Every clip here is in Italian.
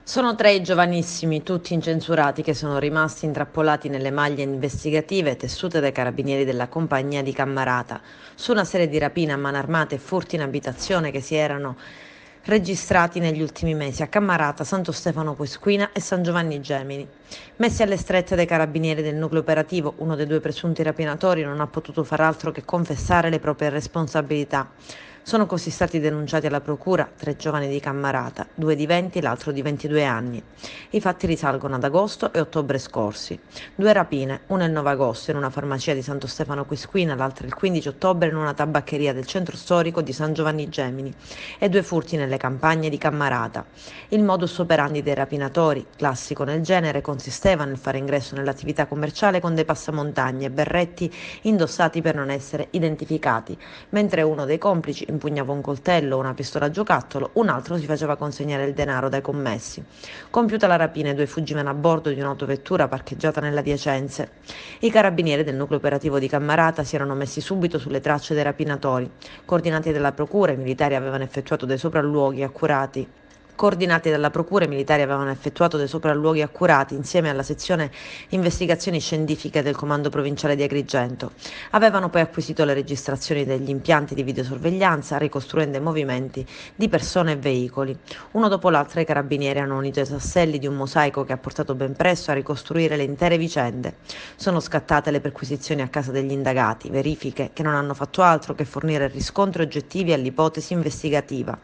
Sono tre i giovanissimi, tutti incensurati, che sono rimasti intrappolati nelle maglie investigative tessute dai carabinieri della compagnia di Cammarata su una serie di rapine a mano armate e furti in abitazione che si erano registrati negli ultimi mesi a Cammarata, Santo Stefano Quisquina e San Giovanni Gemini. Messi alle strette dai carabinieri del nucleo operativo, uno dei due presunti rapinatori non ha potuto far altro che confessare le proprie responsabilità. Sono così stati denunciati alla procura tre giovani di Cammarata, due di 20 e l'altro di 22 anni. I fatti risalgono ad agosto e ottobre scorsi. Due rapine, una il 9 agosto in una farmacia di Santo Stefano Quisquina, l'altra il 15 ottobre in una tabaccheria del centro storico di San Giovanni Gemini, e due furti nelle campagne di Cammarata. Il modus operandi dei rapinatori, classico nel genere, consisteva nel fare ingresso nell'attività commerciale con dei passamontagne e berretti indossati per non essere identificati, mentre uno dei complici impugnava un coltello o una pistola a giocattolo, un altro si faceva consegnare il denaro dai commessi. Compiuta la rapina, i due fuggivano a bordo di un'autovettura parcheggiata nelle adiacenze. I carabinieri del nucleo operativo di Cammarata si erano messi subito sulle tracce dei rapinatori. Coordinati dalla procura, i militari avevano effettuato dei sopralluoghi accurati Coordinati dalla Procura, i militari avevano effettuato dei sopralluoghi accurati insieme alla sezione investigazioni scientifiche del Comando Provinciale di Agrigento. Avevano poi acquisito le registrazioni degli impianti di videosorveglianza, ricostruendo i movimenti di persone e veicoli. Uno dopo l'altro i carabinieri hanno unito i tasselli di un mosaico che ha portato ben presto a ricostruire le intere vicende. Sono scattate le perquisizioni a casa degli indagati, verifiche che non hanno fatto altro che fornire riscontri oggettivi all'ipotesi investigativa.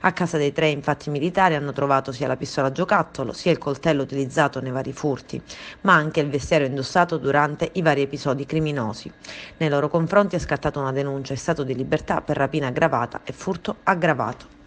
A casa dei tre, infatti, i militari hanno trovato sia la pistola a giocattolo, sia il coltello utilizzato nei vari furti, ma anche il vestiario indossato durante i vari episodi criminosi. Nei loro confronti è scattata una denuncia in stato di libertà per rapina aggravata e furto aggravato.